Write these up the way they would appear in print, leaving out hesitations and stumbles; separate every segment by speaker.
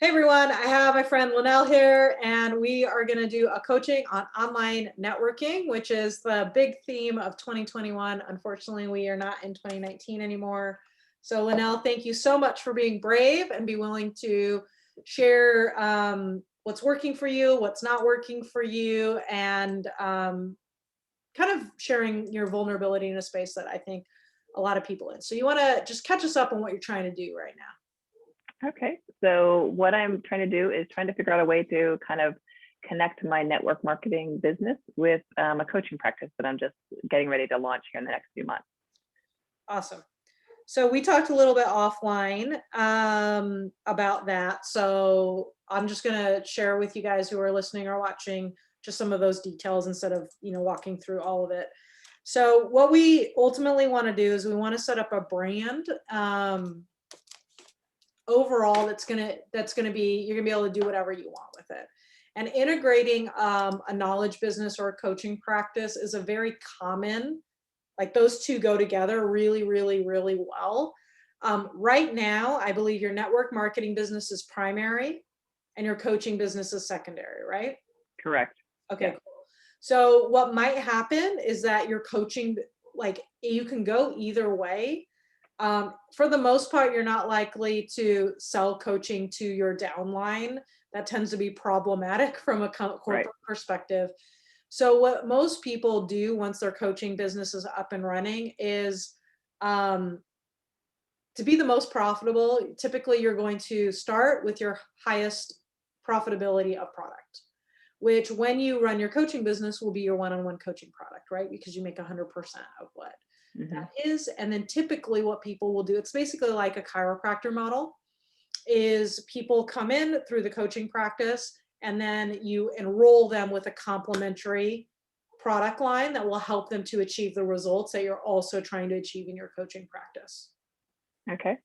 Speaker 1: Hey everyone, I have my friend Lynell here, and we are going to do a coaching on online networking, which is the big theme of 2021. Unfortunately, we are not in 2019 anymore. So Lynell, thank you so much for being brave and be willing to share what's working for you, what's not working for you, and kind of sharing your vulnerability in a space that I think a lot of people in. So you want to just catch us up on what you're trying to do right now.
Speaker 2: Okay, so what I'm trying to do is trying to figure out a way to kind of connect my network marketing business with a coaching practice that I'm just getting ready to launch here in the next few months.
Speaker 1: Awesome. So we talked a little bit offline about that. So I'm just going to share with you guys who are listening or watching just some of those details instead of, walking through all of it. So what we ultimately want to do is we want to set up a brand overall that's going to be, you're going to be able to do whatever you want with it. And integrating a knowledge business or a coaching practice is a very common, like those two go together really, really, really well. Right now, I believe your network marketing business is primary and your coaching business is secondary, right?
Speaker 2: Correct.
Speaker 1: Okay,
Speaker 2: Yeah.
Speaker 1: cool. So what might happen is that your coaching, like you can go either way. For the most part, you're not likely to sell coaching to your downline. That tends to be problematic from a corporate perspective. So what most people do once their coaching business is up and running is to be the most profitable, typically you're going to start with your highest profitability of product, which when you run your coaching business will be your one-on-one coaching product, right? Because you make 100% of what that is. And then typically what people will do, it's basically like a chiropractor model, is people come in through the coaching practice and then you enroll them with a complementary product line that will help them to achieve the results that you're also trying to achieve in your coaching practice.
Speaker 2: Okay.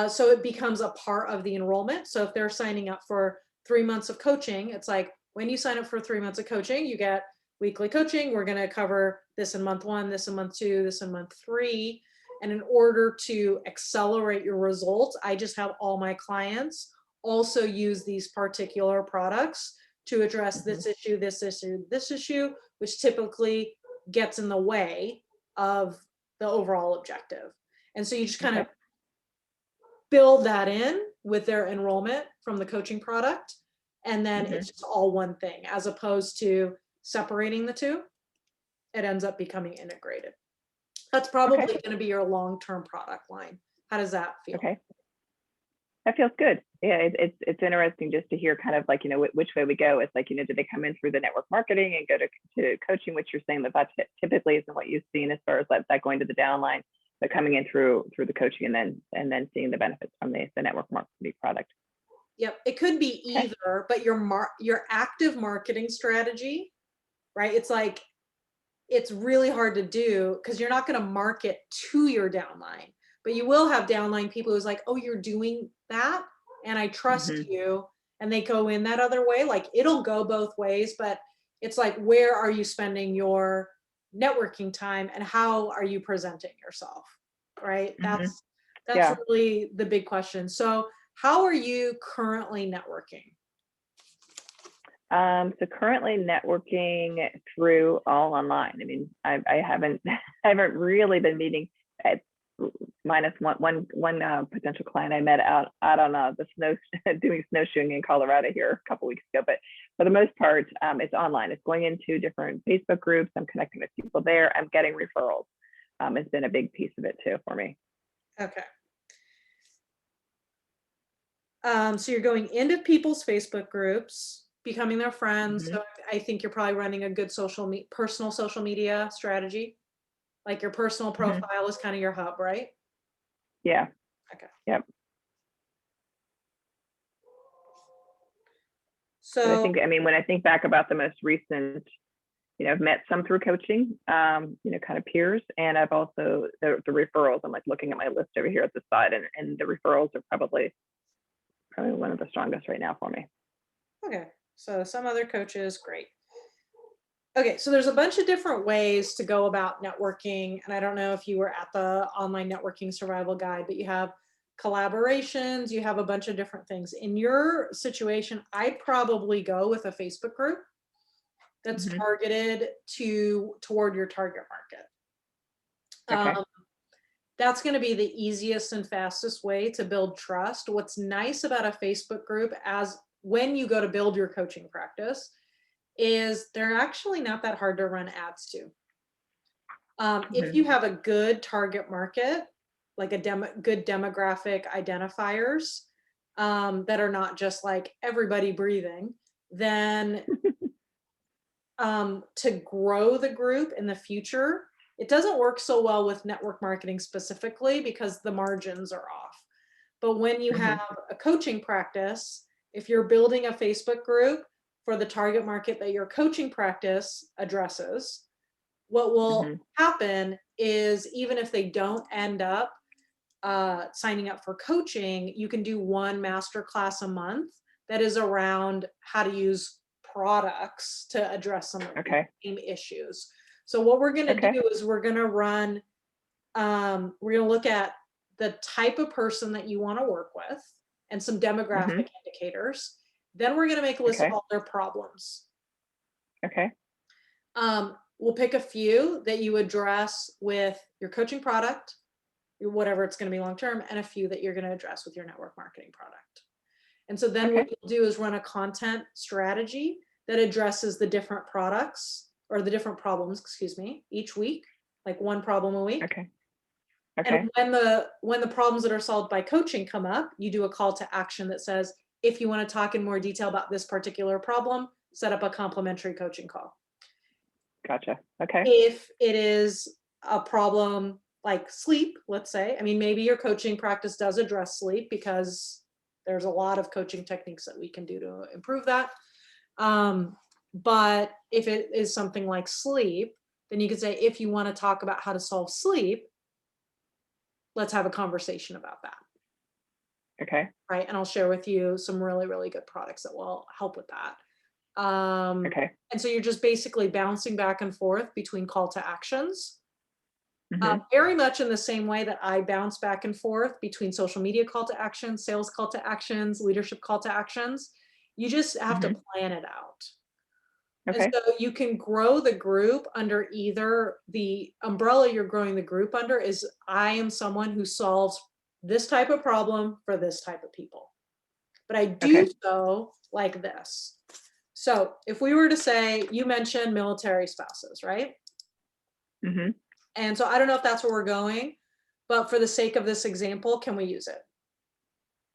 Speaker 1: So it becomes a part of the enrollment. So if they're signing up for 3 months of coaching, it's like when you sign up for 3 months of coaching, you get weekly coaching. We're going to cover this in month 1, this in month 2, this in month 3. And in order to accelerate your results, I just have all my clients also use these particular products to address this issue, this issue, this issue, which typically gets in the way of the overall objective. And so you just kind of build that in with their enrollment from the coaching product. And then it's just all one thing, as opposed to separating the two. It ends up becoming integrated. That's probably going to be your long-term product line. How does that feel?
Speaker 2: Okay. That feels good. Yeah, it's interesting just to hear kind of like, which way we go. It's like, do they come in through the network marketing and go to coaching, which you're saying that typically isn't what you've seen as far as that going to the downline, but coming in through the coaching and then seeing the benefits from the network marketing product.
Speaker 1: Yep, it could be either, but your active marketing strategy, right? It's like, it's really hard to do because you're not going to market to your downline, but you will have downline people who's like, oh, you're doing that and I trust you, and they go in that other way. Like it'll go both ways, but it's like, where are you spending your networking time and how are you presenting yourself, right? That's really the big question. So how are you currently networking?
Speaker 2: So currently networking through all online. I mean, I haven't really been meeting at minus one potential client I met out on the snow doing snowshoeing in Colorado here a couple weeks ago. But for the most part, it's online. It's going into different Facebook groups. I'm connecting with people there. I'm getting referrals. It's been a big piece of it too for me.
Speaker 1: Okay. So you're going into people's Facebook groups, becoming their friends. So I think you're probably running a good personal social media strategy. Like your personal profile is kind of your hub, right?
Speaker 2: Yeah.
Speaker 1: Okay.
Speaker 2: Yep.
Speaker 1: So
Speaker 2: when I think back about the most recent, I've met some through coaching, kind of peers, and I've also the referrals. I'm like looking at my list over here at the side, and the referrals are probably one of the strongest right now for me.
Speaker 1: Okay, so some other coaches, great. Okay, so there's a bunch of different ways to go about networking, and I don't know if you were at the online networking survival guide, but you have collaborations, you have a bunch of different things. In your situation, I'd probably go with a Facebook group that's
Speaker 2: Mhm.
Speaker 1: targeted toward your target market.
Speaker 2: Okay.
Speaker 1: That's going to be the easiest and fastest way to build trust. What's nice about a Facebook group, as when you go to build your coaching practice, is they're actually not that hard to run ads to. If
Speaker 2: Mhm.
Speaker 1: you have a good target market, like good demographic identifiers, that are not just like everybody breathing, then to grow the group in the future, it doesn't work so well with network marketing specifically because the margins are off. But when you have
Speaker 2: Mhm.
Speaker 1: a coaching practice, if you're building a Facebook group for the target market that your coaching practice addresses, what will
Speaker 2: Mhm.
Speaker 1: happen is even if they don't end up signing up for coaching, you can do one master class a month that is around how to use products to address some of the
Speaker 2: Okay.
Speaker 1: same issues. So what we're going to
Speaker 2: Okay.
Speaker 1: do is we're going to run, we're going to look at the type of person that you want to work with and some
Speaker 2: Mhm.
Speaker 1: demographic indicators. Then we're going to make a list of
Speaker 2: Okay.
Speaker 1: all their problems.
Speaker 2: Okay.
Speaker 1: We'll pick a few that you address with your coaching product, whatever it's going to be long term, and a few that you're going to address with your network marketing product. And so then what
Speaker 2: Okay.
Speaker 1: you'll do is run a content strategy that addresses the different products or the different problems, excuse me, each week, like one problem a week.
Speaker 2: Okay.
Speaker 1: And
Speaker 2: Okay.
Speaker 1: when the problems that are solved by coaching come up, you do a call to action that says, if you want to talk in more detail about this particular problem, set up a complimentary coaching call.
Speaker 2: Gotcha. Okay.
Speaker 1: If it is a problem like sleep, let's say, I mean, maybe your coaching practice does address sleep because there's a lot of coaching techniques that we can do to improve that. But if it is something like sleep, then you could say, if you want to talk about how to solve sleep, let's have a conversation about that.
Speaker 2: Okay.
Speaker 1: Right. And I'll share with you some really, really good products that will help with that.
Speaker 2: Okay.
Speaker 1: And so you're just basically bouncing back and forth between call to actions,
Speaker 2: Mhm.
Speaker 1: very much in the same way that I bounce back and forth between social media call to actions, sales call to actions, leadership call to actions. You just have to
Speaker 2: Mhm.
Speaker 1: plan it out. And
Speaker 2: Okay.
Speaker 1: so you can grow the group under either the umbrella you're growing the group under is I am someone who solves this type of problem for this type of people. But I do
Speaker 2: Okay.
Speaker 1: so like this. So if we were to say, you mentioned military spouses, right?
Speaker 2: Mhm.
Speaker 1: And so I don't know if that's where we're going, but for the sake of this example, can we use it?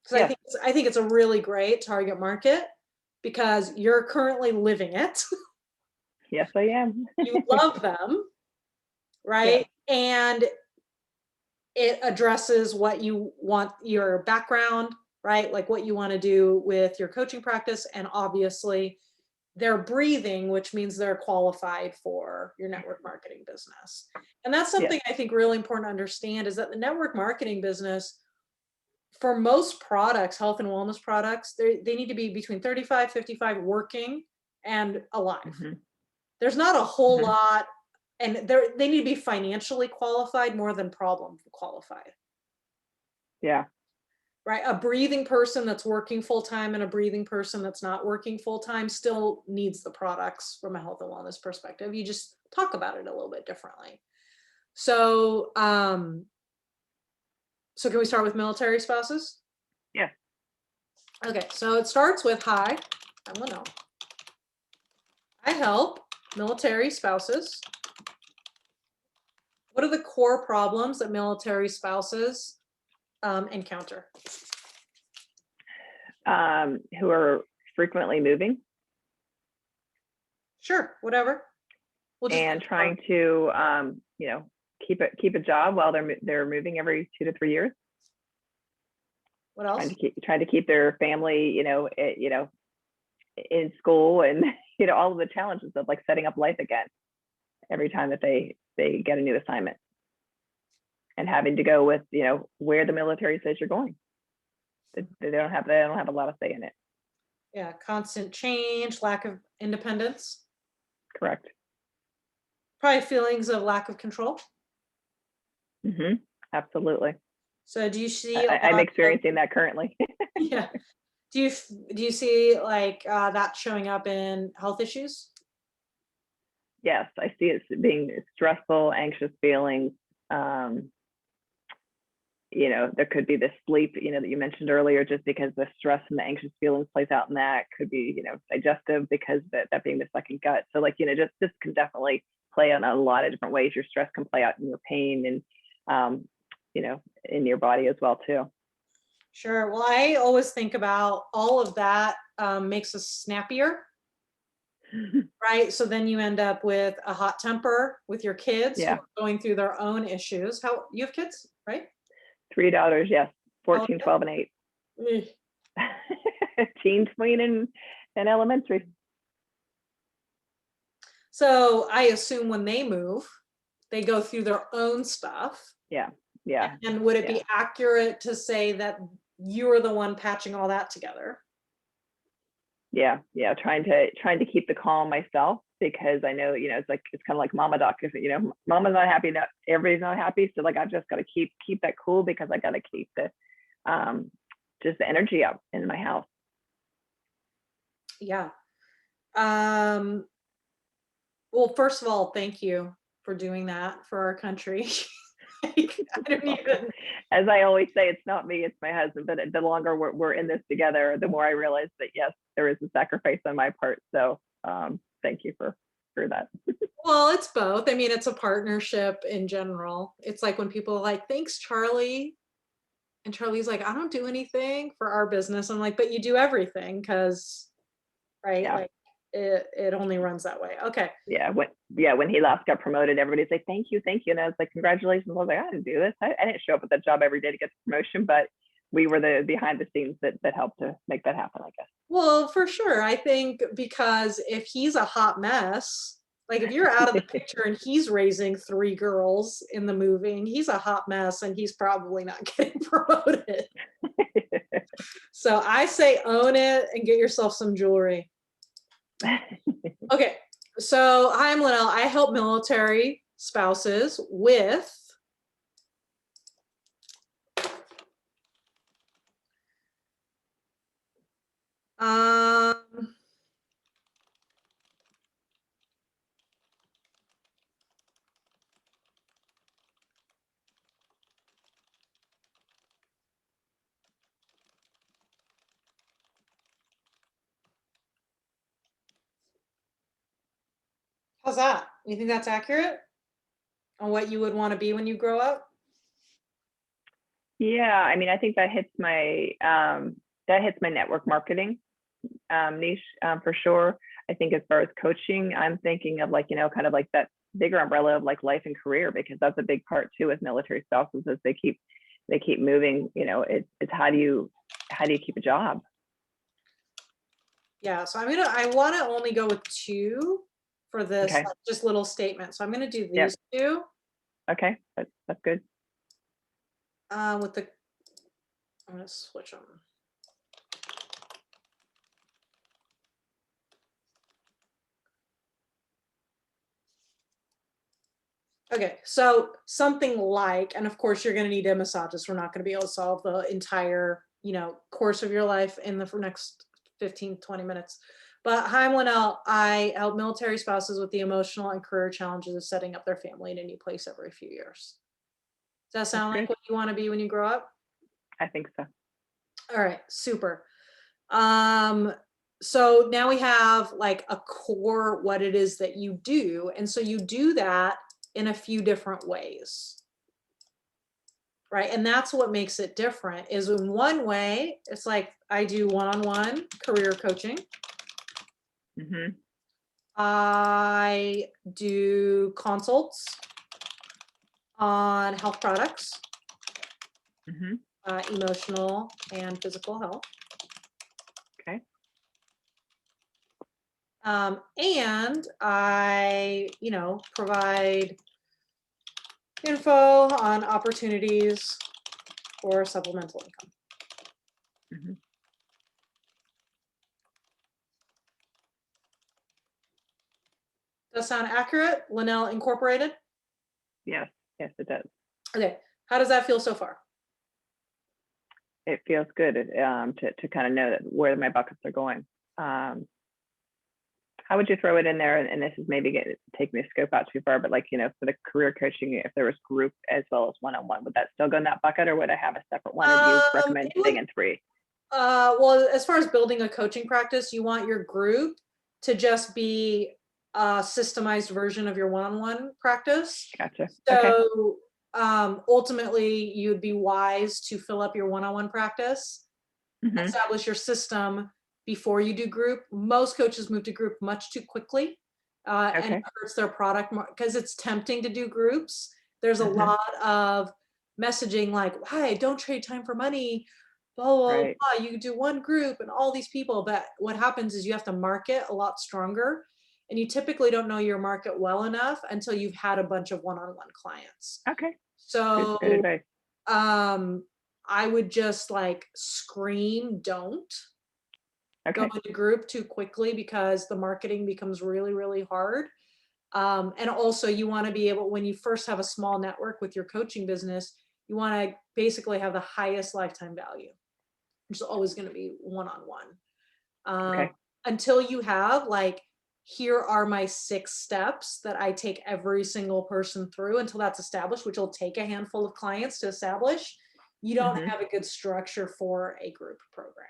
Speaker 1: Because
Speaker 2: Yes.
Speaker 1: I think it's a really great target market because you're currently living it.
Speaker 2: Yes, I am.
Speaker 1: You love them,
Speaker 2: Yes.
Speaker 1: right? And it addresses what you want, your background, right? Like what you want to do with your coaching practice. And obviously, they're breathing, which means they're qualified for your network marketing business. And that's
Speaker 2: Yes.
Speaker 1: something I think really important to understand is that the network marketing business, for most products, health and wellness products, they need to be between 35, 55 working and alive.
Speaker 2: Mhm.
Speaker 1: There's not a whole
Speaker 2: Mhm.
Speaker 1: lot, and they need to be financially qualified more than problem qualified.
Speaker 2: Yeah.
Speaker 1: Right? A breathing person that's working full time and a breathing person that's not working full time still needs the products from a health and wellness perspective. You just talk about it a little bit differently. So, so can we start with military spouses?
Speaker 2: Yes.
Speaker 1: Okay, so it starts with hi, I'm Lynell. I help military spouses. What are the core problems that military spouses encounter?
Speaker 2: Who are frequently moving
Speaker 1: Sure, whatever. We'll just
Speaker 2: and trying to, keep a job while they're moving every 2 to 3 years.
Speaker 1: what else?
Speaker 2: Trying to keep their family, in school, and all of the challenges of like setting up life again every time that they get a new assignment, and having to go with where the military says you're going. They don't have a lot of say in it.
Speaker 1: Yeah, constant change, lack of independence,
Speaker 2: Correct.
Speaker 1: probably feelings of lack of control.
Speaker 2: Absolutely.
Speaker 1: So do you see a
Speaker 2: I'm
Speaker 1: lot of,
Speaker 2: experiencing that currently.
Speaker 1: yeah, do you see like that showing up in health issues?
Speaker 2: Yes, I see it as being stressful, anxious feelings. Um, there could be the sleep, that you mentioned earlier, just because the stress and the anxious feelings plays out in that. Could be, digestive, because that being the second gut. So like, just this can definitely play out in a lot of different ways. Your stress can play out in your pain and, in your body as well too.
Speaker 1: Sure. Well, I always think about all of that makes us snappier, right? So then you end up with a hot temper with your kids who
Speaker 2: Yeah.
Speaker 1: are going through their own issues. How you have kids, right?
Speaker 2: 3 daughters, yes,
Speaker 1: How old
Speaker 2: 14,
Speaker 1: are
Speaker 2: 12, and 8.
Speaker 1: they?
Speaker 2: Teen, tween, and elementary.
Speaker 1: So I assume when they move, they go through their own stuff.
Speaker 2: Yeah, yeah,
Speaker 1: And would it
Speaker 2: yeah.
Speaker 1: be accurate to say that you're the one patching all that together?
Speaker 2: Yeah, trying to keep the calm myself, because I know, it's kind of like mama doc. If mama's not happy, not everybody's not happy. So like, I've just got to keep that cool, because I got to keep the just the energy up in my house.
Speaker 1: Yeah. Um, well, first of all, thank you for doing that for our country. I don't even.
Speaker 2: As I always say, it's not me, it's my husband. But the longer we're in this together, the more I realize that yes, there is a sacrifice on my part. So thank you for that.
Speaker 1: Well, it's both. I mean, it's a partnership in general. It's like when people are like, thanks, Charlie. And Charlie's like, I don't do anything for our business. I'm like, but you do everything because, right?
Speaker 2: Yeah.
Speaker 1: Like it only runs that way. Okay.
Speaker 2: When he last got promoted, everybody's like, thank you, and I was like, congratulations. I was like, I didn't do this. I didn't show up at that job every day to get the promotion, but we were the behind the scenes that helped to make that happen, I guess.
Speaker 1: Well, for sure. I think because if he's a hot mess, like if you're out of the picture and he's raising 3 girls in the movie and he's a hot mess and he's probably not getting promoted. So I say own it and get yourself some jewelry. Okay. So hi, I'm Lynell. I help military spouses with um how's that? You think that's accurate on what you would want to be when you grow up?
Speaker 2: Yeah, I mean, I think that hits my network marketing niche, for sure. I think as far as coaching, I'm thinking of like, kind of like that bigger umbrella of like life and career, because that's a big part too with military spouses, as they keep moving. It's how do you keep a job?
Speaker 1: Yeah, so I want to only go with 2 for this,
Speaker 2: Okay.
Speaker 1: like, just little statement. So I'm going to do
Speaker 2: Yep.
Speaker 1: these 2
Speaker 2: Okay. That's good.
Speaker 1: with the, I'm going to switch them. Okay, so something like, and of course you're going to need a massagist. We're not going to be able to solve the entire, course of your life in the next 15, 20 minutes. But hi, I'm Lynell. I help military spouses with the emotional and career challenges of setting up their family in a new place every few years. Does that sound like
Speaker 2: Good.
Speaker 1: what you want to be when you grow up?
Speaker 2: I think so.
Speaker 1: All right, super. So now we have like a core what it is that you do. And so you do that in a few different ways. Right. And that's what makes it different is in one way, it's like I do one-on-one career coaching.
Speaker 2: Mm-hmm.
Speaker 1: I do consults on health products,
Speaker 2: Mm-hmm.
Speaker 1: emotional and physical health.
Speaker 2: Okay.
Speaker 1: And I, provide info on opportunities for supplemental income.
Speaker 2: Mm-hmm.
Speaker 1: Does that sound accurate? Lynell Incorporated?
Speaker 2: Yes, it does.
Speaker 1: Okay. How does that feel so far?
Speaker 2: it feels good to kind of know that where my buckets are going. How would you throw it in there? And this is maybe taking the scope out too far, but like, for the career coaching, if there was group as well as one-on-one, would that still go in that bucket, or would I have a separate one? Or do you recommend staying in three?
Speaker 1: Well, as far as building a coaching practice, you want your group to just be a systemized version of your one-on-one practice.
Speaker 2: Gotcha.
Speaker 1: So ultimately, you'd be wise to fill up your one-on-one practice, establish your system before you do group. Most coaches move to group much too quickly, and it hurts their product because it's tempting to do groups. There's a lot of messaging like, "Hey, don't trade time for money." Blah, blah, blah. You do one group and all these people, but what happens is you have to market a lot stronger, and you typically don't know your market well enough until you've had a bunch of one-on-one clients.
Speaker 2: Okay.
Speaker 1: So
Speaker 2: good advice.
Speaker 1: I would just like scream, don't go into group too quickly, because the marketing becomes really, really hard. And also you want to be able, when you first have a small network with your coaching business, you want to basically have the highest lifetime value, which is always going to be one-on-one. Until you have like, here are my 6 steps that I take every single person through, until that's established, which will take a handful of clients to establish. You don't have a good structure for a group program.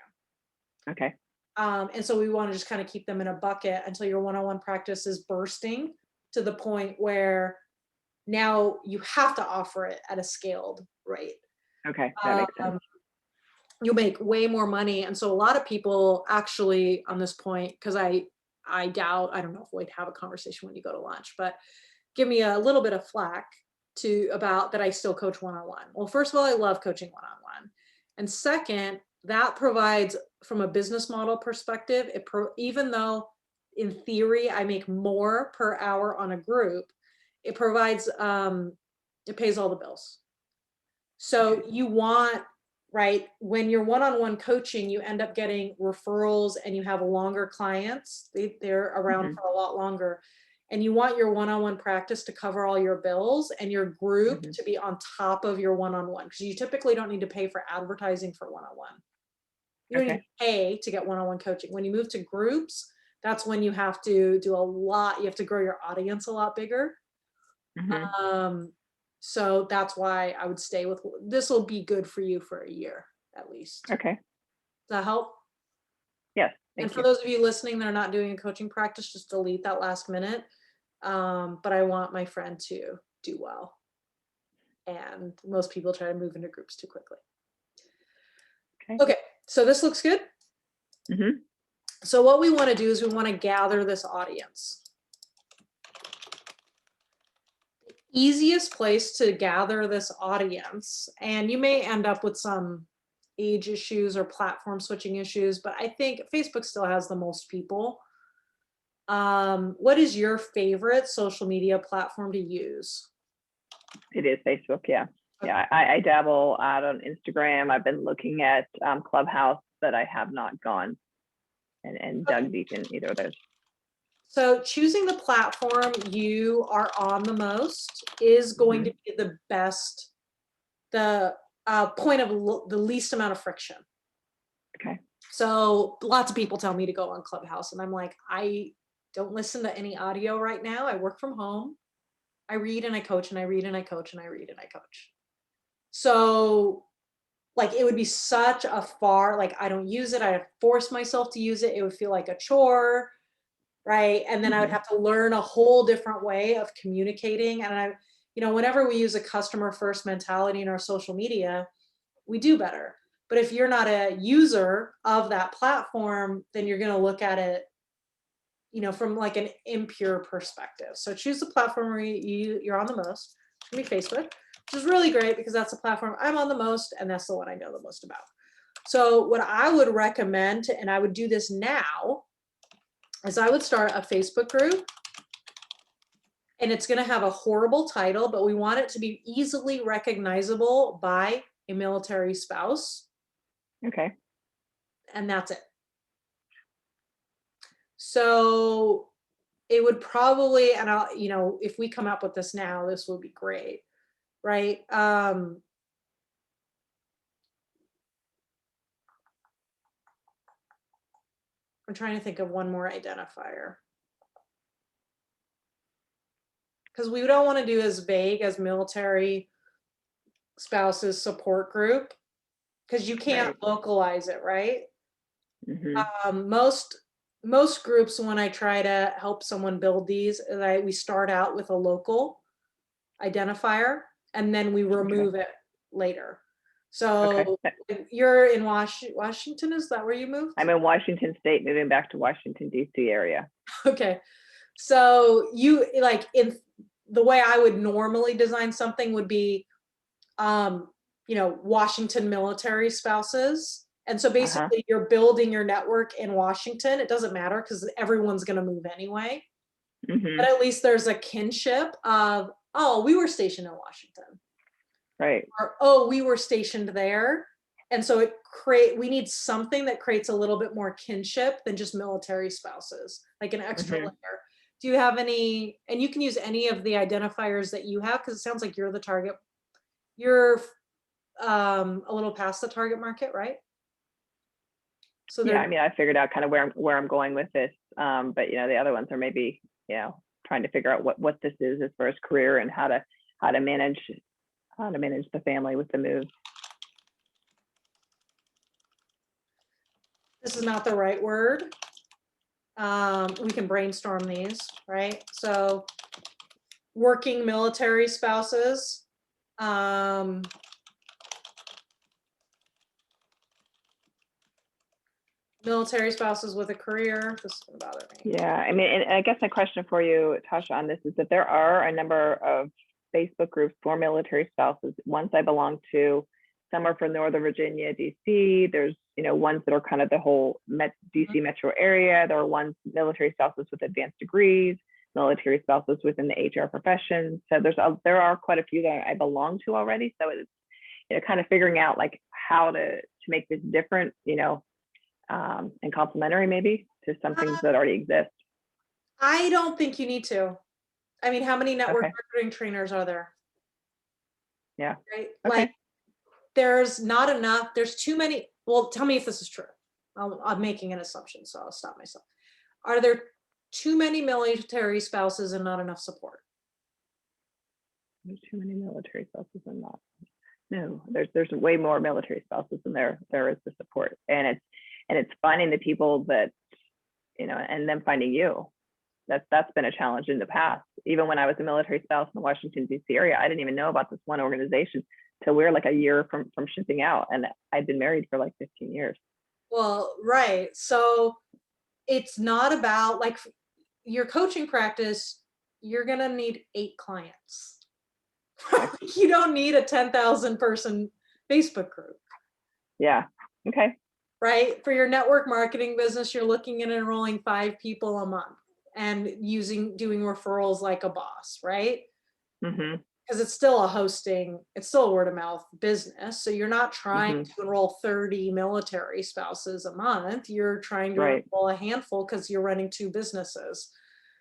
Speaker 1: And so we want to just kind of keep them in a bucket until your one-on-one practice is bursting to the point where now you have to offer it at a scaled rate.
Speaker 2: That makes sense.
Speaker 1: You'll make way more money. And so a lot of people actually on this point, because I doubt, I don't know if we'd have a conversation when you go to lunch, but give me a little bit of flack about that I still coach one-on-one. Well, first of all, I love coaching one-on-one. And second, that provides, from a business model perspective, even though in theory I make more per hour on a group, it provides, it pays all the bills. So you want, right, when you're one-on-one coaching, you end up getting referrals and you have longer clients. They're around for a lot longer. And you want your one-on-one practice to cover all your bills and your group to be on top of your one-on-one, because you typically don't need to pay for advertising for one-on-one. You don't need to pay to get one-on-one coaching. When you move to groups, that's when you have to do a lot. You have to grow your audience a lot bigger. So that's why I would stay with, this will be good for you for a year at least. Does that help?
Speaker 2: Yes.
Speaker 1: And for those of you listening that are not doing a coaching practice, just delete that last minute. But I want my friend to do well. And most people try to move into groups too quickly. Okay. So this looks good. So what we want to do is we want to gather this audience. Easiest place to gather this audience, and you may end up with some age issues or platform switching issues, but I think Facebook still has the most people. What is your favorite social media platform to use?
Speaker 2: It is Facebook. I dabble out on Instagram. I've been looking at Clubhouse, but I have not gone and dug deep in either of those.
Speaker 1: So choosing the platform you are on the most is going to be the best, the point of the least amount of friction. So lots of people tell me to go on Clubhouse, and I'm like, I don't listen to any audio right now. I work from home. I read and I coach, and I read and I coach, and I read and I coach. So like, it would be such a like, I don't use it. I force myself to use it. It would feel like a chore. Right. And then I would have to learn a whole different way of communicating. And whenever we use a customer first mentality in our social media, we do better. But if you're not a user of that platform, then you're going to look at it, from like an impure perspective. So choose the platform where you're on the most. It's going to be Facebook, which is really great because that's the platform I'm on the most, and that's the one I know the most about. So what I would recommend, and I would do this now, is I would start a Facebook group, and it's going to have a horrible title, but we want it to be easily recognizable by a military spouse. And that's it. So it would probably, and I'll, if we come up with this now, this will be great, right? I'm trying to think of one more identifier. Because we don't want to do as vague as military spouses support group, because you can't
Speaker 2: Right.
Speaker 1: localize it, right?
Speaker 2: Hmm.
Speaker 1: Most groups, when I try to help someone build these, we start out with a local identifier and then we remove it later.
Speaker 2: Okay.
Speaker 1: So you're in Washington, is that where you moved?
Speaker 2: I'm in Washington State, moving back to Washington, D.C. area.
Speaker 1: Okay. So you like in the way I would normally design something would be, Washington military spouses. And so
Speaker 2: Uh-huh.
Speaker 1: basically you're building your network in Washington. It doesn't matter because everyone's going to move anyway.
Speaker 2: Hmm.
Speaker 1: But at least there's a kinship of, oh, we were stationed in Washington.
Speaker 2: Right.
Speaker 1: Or, oh, we were stationed there. And so we need something that creates a little bit more kinship than just military spouses, like an extra
Speaker 2: Hmm.
Speaker 1: layer. Do you have any, and you can use any of the identifiers that you have, because it sounds like you're the target. You're a little past the target market, right? So
Speaker 2: Yeah, I
Speaker 1: they're,
Speaker 2: mean, I figured out kind of where I'm going with this. But the other ones are maybe, trying to figure out what this is as far as career and how to manage the family with the move.
Speaker 1: this is not the right word. We can brainstorm these, right? So working military spouses, military spouses with a career. This is gonna bother me.
Speaker 2: Yeah, I mean, and I guess my question for you, Tasha, on this is that there are a number of Facebook groups for military spouses. Ones I belong to, some are from Northern Virginia, DC. There's, ones that are kind of the whole DC metro area. There are ones military spouses with advanced degrees, military spouses within the HR profession. So there are quite a few that I belong to already. So it's kind of figuring out like how to make this different, and complementary maybe to some things that already exist.
Speaker 1: I don't think you need to. I mean, how many network
Speaker 2: Okay.
Speaker 1: marketing trainers are there?
Speaker 2: Yeah.
Speaker 1: Right? Like,
Speaker 2: Okay.
Speaker 1: there's not enough. There's too many. Well, tell me if this is true. I'm making an assumption, so I'll stop myself. Are there too many military spouses and not enough support?
Speaker 2: There's too many military spouses and not. No, there's way more military spouses than there is the support, and it's finding the people that and then finding you. That's been a challenge in the past. Even when I was a military spouse in the Washington D.C. area, I didn't even know about this one organization till we were like a year from shipping out, and I'd been married for like 15 years.
Speaker 1: Well, right. So it's not about like your coaching practice, you're going to need 8 clients.
Speaker 2: Okay.
Speaker 1: You don't need a 10,000 person Facebook group.
Speaker 2: Yeah. Okay.
Speaker 1: Right? For your network marketing business, you're looking at enrolling 5 people a month and doing referrals like a boss, right?
Speaker 2: Mm-hmm.
Speaker 1: Because it's still a word of mouth business. So you're not trying
Speaker 2: Mm-hmm.
Speaker 1: to enroll 30 military spouses a month. You're trying to
Speaker 2: Right.
Speaker 1: enroll a handful because you're running 2 businesses.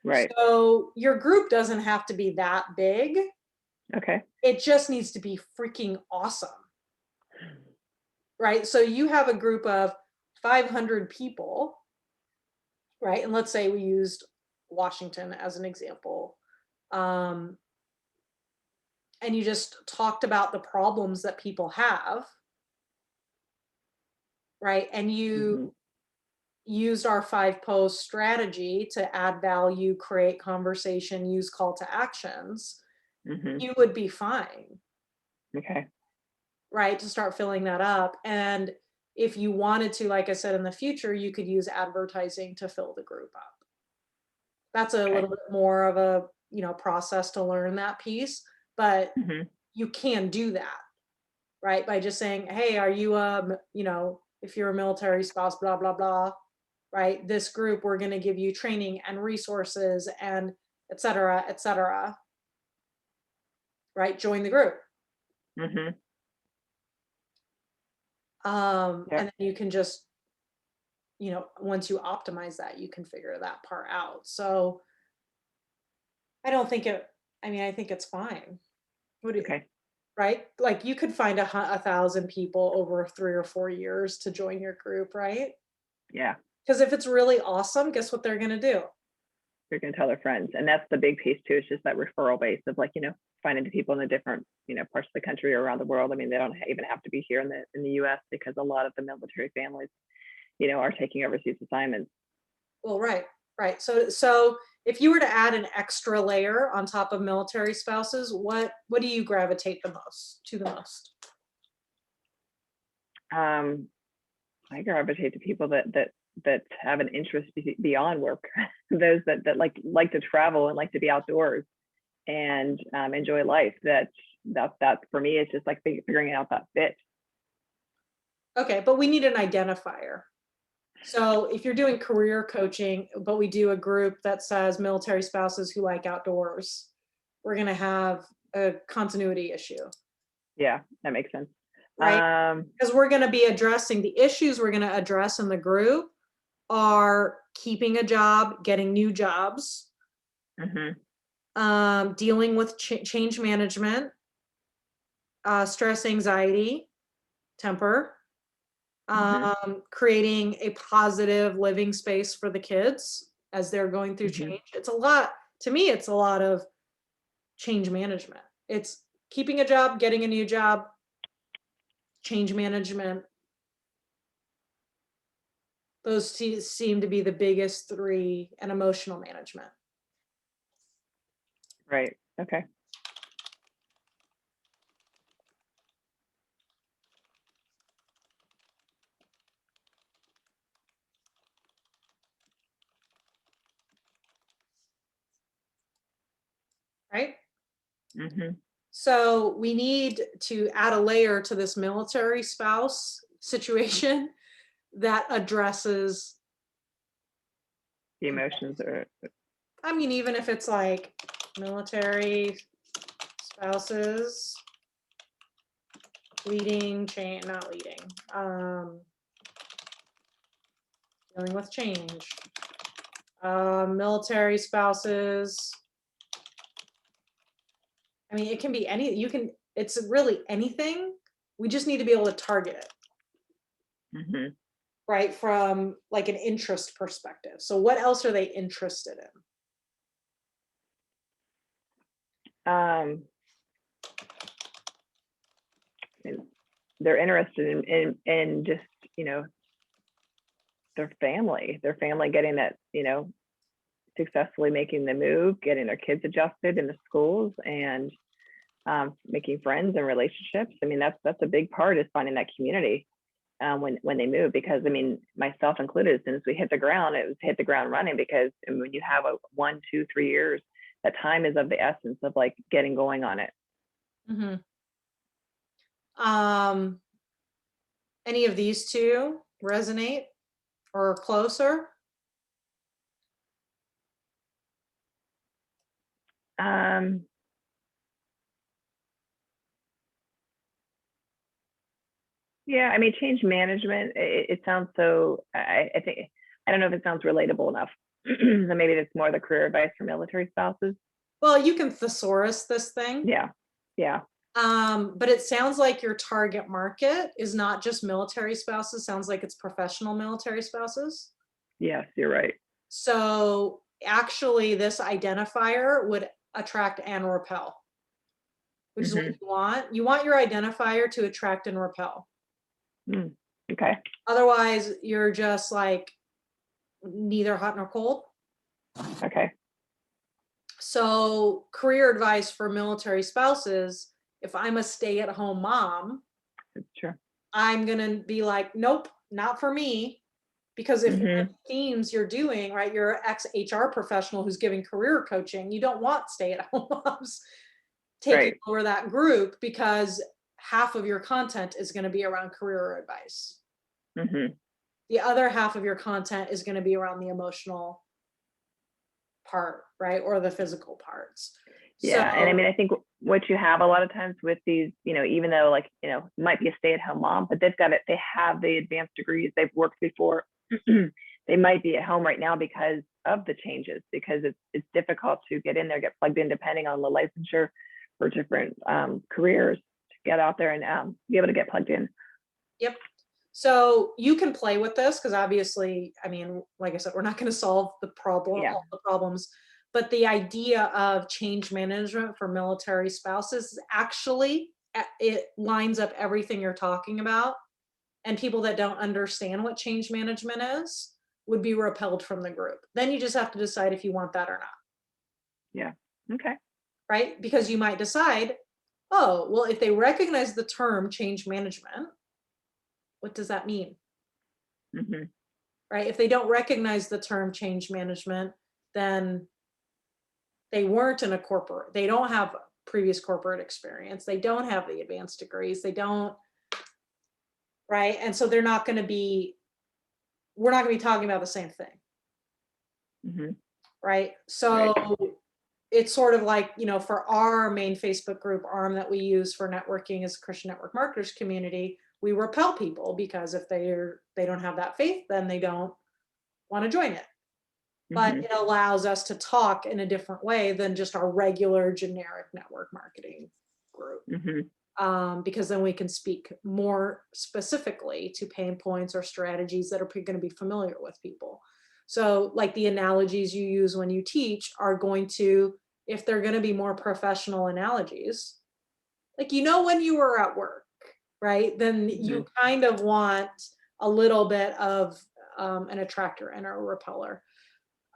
Speaker 2: Right.
Speaker 1: So your group doesn't have to be that big.
Speaker 2: Okay.
Speaker 1: It just needs to be freaking awesome. Right? So you have a group of 500 people, right? And let's say we used Washington as an example. And you just talked about the problems that people have, right? And you
Speaker 2: Mm-hmm.
Speaker 1: used our 5 post strategy to add value, create conversation, use call to actions,
Speaker 2: Mm-hmm.
Speaker 1: you would be fine,
Speaker 2: Okay.
Speaker 1: right? To start filling that up. And if you wanted to, like I said, in the future, you could use advertising to fill the group up. That's a
Speaker 2: Okay.
Speaker 1: little bit more of a, process to learn that piece, but
Speaker 2: Mm-hmm.
Speaker 1: you can do that, right? By just saying, hey, are you, if you're a military spouse, blah, blah, blah, right? This group, we're going to give you training and resources and et cetera, right? Join the group.
Speaker 2: Mm-hmm.
Speaker 1: And
Speaker 2: Yep.
Speaker 1: then you can just, once you optimize that, you can figure that part out. So I don't think I think it's fine. What do you,
Speaker 2: Okay.
Speaker 1: right? Like you could find 1,000 people over 3 or 4 years to join your group, right?
Speaker 2: Yeah.
Speaker 1: Because if it's really awesome, guess what they're going to do?
Speaker 2: They're going to tell their friends. And that's the big piece too. It's just that referral base of like, finding the people in the different, parts of the country or around the world. I mean, they don't even have to be here in the US, because a lot of the military families, are taking overseas assignments.
Speaker 1: Well, right, right. So if you were to add an extra layer on top of military spouses, what do you gravitate the most?
Speaker 2: I gravitate to people that have an interest beyond work, those that like to travel and like to be outdoors and enjoy life. That's for me, it's just like figuring out that fit.
Speaker 1: Okay, but we need an identifier. So if you're doing career coaching, but we do a group that says military spouses who like outdoors, we're going to have a continuity issue,
Speaker 2: Yeah, that makes sense.
Speaker 1: right? Because we're going to be addressing the issues we're going to address in the group are keeping a job, getting new jobs, dealing with change management, stress, anxiety, temper, creating a positive living space for the kids as they're going through change. It's a lot, to me, it's a lot of change management. It's keeping a job, getting a new job, change management. Those seem to be the biggest three, and emotional management.
Speaker 2: Right. Okay.
Speaker 1: Right?
Speaker 2: Mm-hmm.
Speaker 1: So we need to add a layer to this military spouse situation that addresses
Speaker 2: The emotions are.
Speaker 1: I mean, even if it's like military spouses leading change, not leading, dealing with change, military spouses. I mean, it can be it's really anything. We just need to be able to target it, right? From like an interest perspective. So what else are they interested
Speaker 2: in? They're interested in just, their family getting that, successfully making the move, getting their kids adjusted in the schools, and making friends and relationships. I mean, that's a big part, is finding that community when they move, because I mean, myself included, as soon as we hit the ground, it was hit the ground running, because when you have 1, 2, 3 years, that time is of the essence of like getting going on it.
Speaker 1: Any of these two resonate or closer?
Speaker 2: Yeah, I mean, change management, it sounds so, I think, I don't know if it sounds relatable enough. So maybe that's more the career advice for military spouses.
Speaker 1: Well, you can thesaurus this thing.
Speaker 2: Yeah.
Speaker 1: But it sounds like your target market is not just military spouses. Sounds like it's professional military spouses.
Speaker 2: Yes, you're right.
Speaker 1: So actually, this identifier would attract and repel, which is what you want. You want your identifier to attract and repel.
Speaker 2: Okay.
Speaker 1: Otherwise, you're just like neither hot nor cold.
Speaker 2: Okay.
Speaker 1: So career advice for military spouses, if I'm a stay-at-home mom,
Speaker 2: Sure.
Speaker 1: I'm going to be like, nope, not for me. Because if the themes you're doing, right, you're an ex-HR professional who's giving career coaching, you don't want stay-at-home moms taking over that group, because half of your content is going to be around career advice. The other half of your content is going to be around the emotional part, right, or the physical parts.
Speaker 2: Yeah, and I mean, I think what you have a lot of times with these, even though like, might be a stay-at-home mom, but they have the advanced degrees, they've worked before. They might be at home right now because of the changes, because it's difficult to get in there, get plugged in, depending on the licensure for different careers, to get out there and be able to get plugged in.
Speaker 1: Yep. So you can play with this because obviously, I mean, like I said, we're not going to solve the problem,
Speaker 2: Yeah.
Speaker 1: all the problems, but the idea of change management for military spouses is actually, it lines up everything you're talking about. And people that don't understand what change management is would be repelled from the group. Then you just have to decide if you want that or not,
Speaker 2: Yeah. Okay.
Speaker 1: right? Because you might decide, oh, well, if they recognize the term change management, what does that mean?
Speaker 2: Hmm.
Speaker 1: Right? If they don't recognize the term change management, then they weren't in a corporate, they don't have previous corporate experience, they don't have the advanced degrees, they don't, right? And so they're not going to be, we're not going to be talking about the same thing,
Speaker 2: Hmm.
Speaker 1: right? So
Speaker 2: Right.
Speaker 1: it's sort of like, for our main Facebook group arm that we use for networking as a Christian network marketers community, we repel people because if they don't have that faith, then they don't want to join it. But
Speaker 2: Hmm.
Speaker 1: it allows us to talk in a different way than just our regular generic network marketing group.
Speaker 2: Hmm.
Speaker 1: Because then we can speak more specifically to pain points or strategies that are going to be familiar with people. So like the analogies you use when you teach are going to, if they're going to be more professional analogies, like, when you were at work, right? Then
Speaker 2: Hmm.
Speaker 1: you kind of want a little bit of an attractor and a repeller.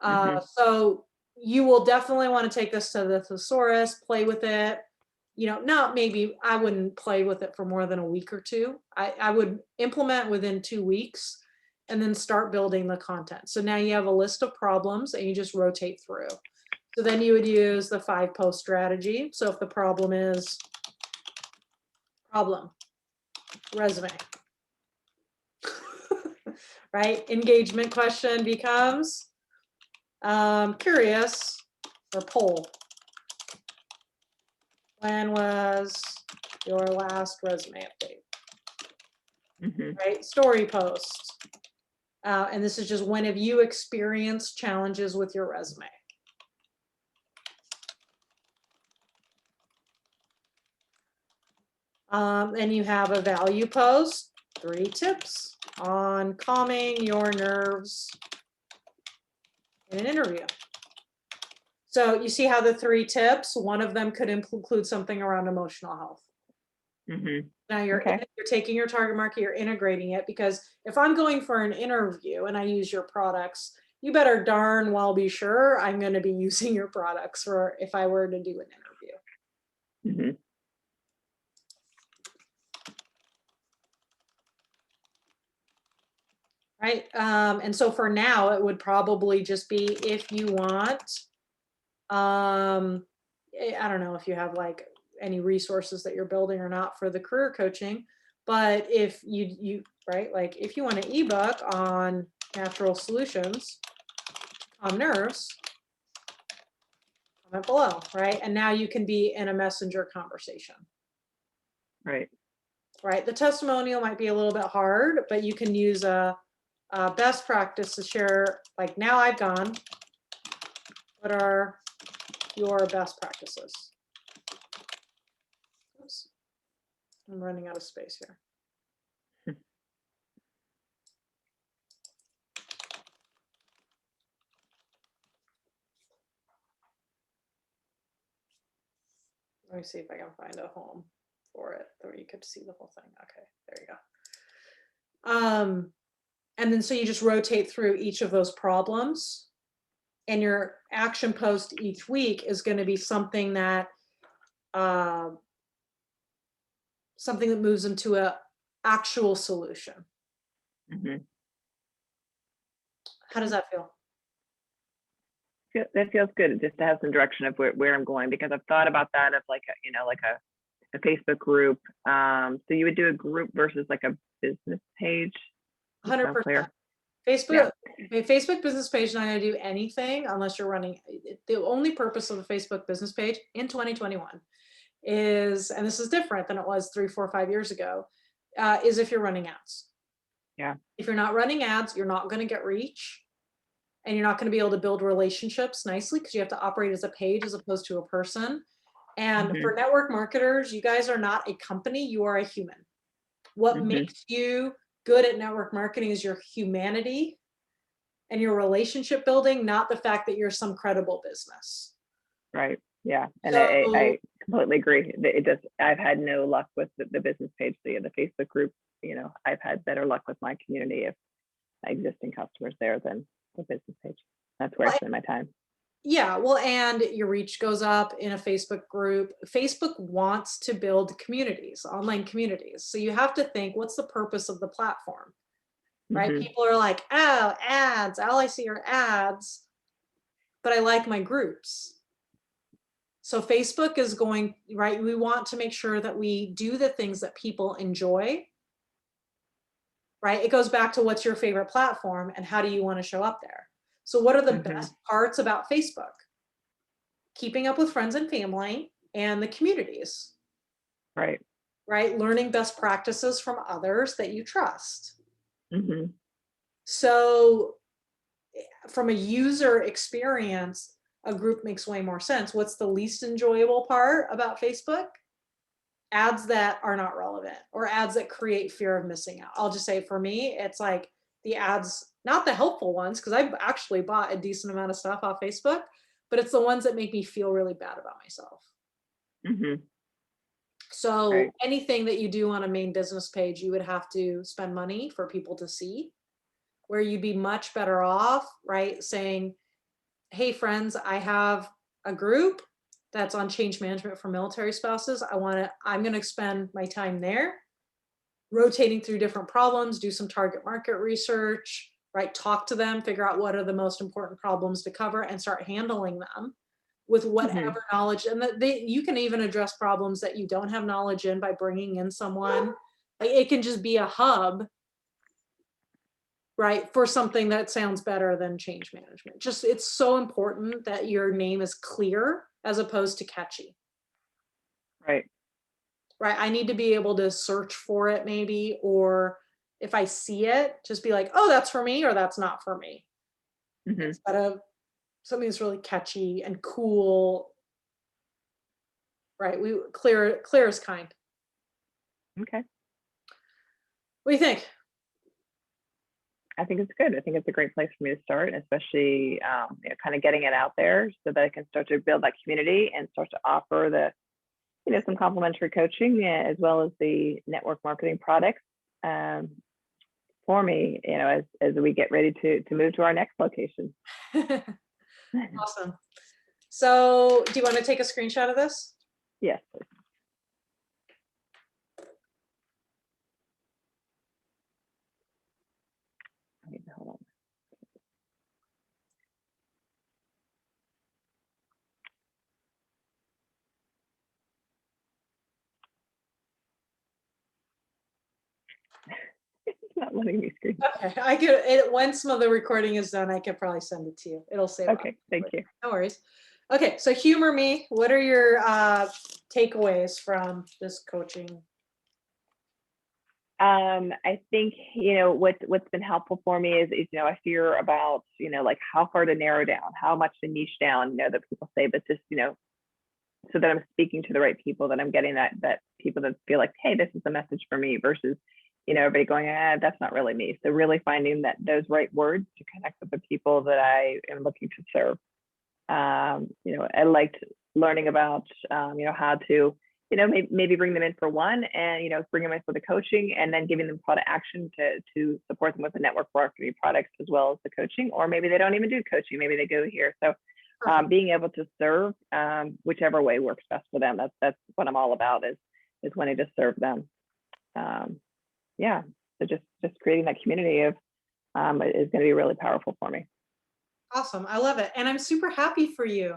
Speaker 2: Hmm.
Speaker 1: So you will definitely want to take this to the thesaurus, play with it. Not maybe, I wouldn't play with it for more than a week or two. I would implement within 2 weeks and then start building the content. So now you have a list of problems and you just rotate through. So then you would use the 5 post strategy. So if the problem is problem, resume, right? Engagement question becomes curious or poll. When was your last resume update?
Speaker 2: Hmm.
Speaker 1: Right? Story post. And this is just, when have you experienced challenges with your resume? And you have a value post, 3 tips on calming your nerves in an interview. So you see how the 3 tips, one of them could include something around emotional health.
Speaker 2: Hmm.
Speaker 1: Now you're
Speaker 2: Okay.
Speaker 1: you're taking your target market, you're integrating it, because if I'm going for an interview and I use your products, you better darn well be sure I'm going to be using your products for if I were to do an interview.
Speaker 2: Hmm.
Speaker 1: Right. And so for now, it would probably just be, if you want, I don't know if you have like any resources that you're building or not for the career coaching, but if right, like if you want an ebook on natural solutions, calm nerves, comment below, right? And now you can be in a messenger conversation,
Speaker 2: Right.
Speaker 1: right? The testimonial might be a little bit hard, but you can use a best practice to share, like, now I've gone, what are your best practices? Oops, I'm running out of space here. Let me see if I can find a home for it where you could see the whole thing. Okay, there you go. And then so you just rotate through each of those problems, and your action post each week is going to be something that something that moves into a actual solution.
Speaker 2: Hmm.
Speaker 1: How does that feel?
Speaker 2: That feels good, just to have some direction of where I'm going, because I've thought about that of like a Facebook group. So you would do a group versus like a business page. Just so I'm
Speaker 1: 100%.
Speaker 2: clear.
Speaker 1: Facebook, Facebook business page not going to do anything unless you're running. The only purpose of the Facebook business page in 2021 is, and this is different than it was 3, 4, 5 years ago, is if you're running ads.
Speaker 2: Yeah.
Speaker 1: If you're not running ads, you're not going to get reach, and you're not going to be able to build relationships nicely because you have to operate as a page as opposed to a person. And for network marketers, you guys are not a company, you are a human. What
Speaker 2: Hmm.
Speaker 1: makes you good at network marketing is your humanity and your relationship building, not the fact that you're some credible business.
Speaker 2: Right. Yeah. And
Speaker 1: So
Speaker 2: I completely agree. It just, I've had no luck with the business page, the Facebook group. I've had better luck with my community of existing customers there than the business page. That's where I
Speaker 1: well,
Speaker 2: spend my time.
Speaker 1: yeah, well, and your reach goes up in a Facebook group. Facebook wants to build communities, online communities. So you have to think, what's the purpose of the platform, right?
Speaker 2: Hmm.
Speaker 1: People are like, oh, ads, all I see are ads, but I like my groups. So Facebook is going, right? We want to make sure that we do the things that people enjoy, right? It goes back to what's your favorite platform and how do you want to show up there? So what are the
Speaker 2: Hmm.
Speaker 1: best parts about Facebook? Keeping up with friends and family and the communities,
Speaker 2: Right.
Speaker 1: right? Learning best practices from others that you trust.
Speaker 2: Hmm.
Speaker 1: So from a user experience, a group makes way more sense. What's the least enjoyable part about Facebook? Ads that are not relevant or ads that create fear of missing out. I'll just say for me, it's like the ads, not the helpful ones, because I've actually bought a decent amount of stuff off Facebook, but it's the ones that make me feel really bad about myself.
Speaker 2: Hmm.
Speaker 1: So
Speaker 2: Right.
Speaker 1: anything that you do on a main business page, you would have to spend money for people to see, where you'd be much better off, right? Saying, hey friends, I have a group that's on change management for military spouses. I'm going to spend my time there, rotating through different problems, do some target market research, right? Talk to them, figure out what are the most important problems to cover and start handling them with
Speaker 2: Hmm.
Speaker 1: whatever knowledge. And that you can even address problems that you don't have knowledge in by bringing in someone. Like it can just be a hub, right, for something that sounds better than change management. Just it's so important that your name is clear as opposed to catchy,
Speaker 2: Right.
Speaker 1: right? I need to be able to search for it maybe, or if I see it, just be like, oh, that's for me or that's not for me,
Speaker 2: Hmm.
Speaker 1: instead of something that's really catchy and cool, right? We clear is kind.
Speaker 2: Okay.
Speaker 1: What do you think?
Speaker 2: I think it's good. I think it's a great place for me to start, especially kind of getting it out there so that I can start to build that community and start to offer some complimentary coaching, as well as the network marketing products um, for me, as we get ready to move to our next location.
Speaker 1: Awesome. So do you want to take a screenshot of this?
Speaker 2: Yes. Hold on. It's not letting me screen.
Speaker 1: Okay, I could it once some of the recording is done, I could probably send it to you. It'll save up.
Speaker 2: Okay. Thank you.
Speaker 1: No worries. Okay, so humor me. What are your takeaways from this coaching?
Speaker 2: I think what's been helpful for me is I fear about like how far to narrow down, how much to niche down, that people say, but just so that I'm speaking to the right people, that I'm getting that people that feel like, hey, this is the message for me, versus everybody going, that's not really me. So really finding those right words to connect with the people that I am looking to serve. I liked learning about how to maybe bring them in for one, and bring them in for the coaching, and then giving them call to action to support them with the network marketing products as well as the coaching. Or maybe they don't even do coaching, maybe they go here. So being able to serve whichever way works best for them, that's what I'm all about, is wanting to serve them. Yeah, so just creating that community is going to be really powerful for me.
Speaker 1: Awesome. I love it. And I'm super happy for you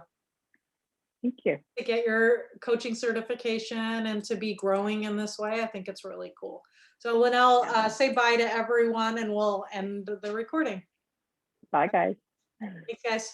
Speaker 2: Thank you.
Speaker 1: to get your coaching certification and to be growing in this way. I think it's really cool. So Lynell, say bye to everyone and we'll end the recording.
Speaker 2: Bye, guys.
Speaker 1: Thanks, guys.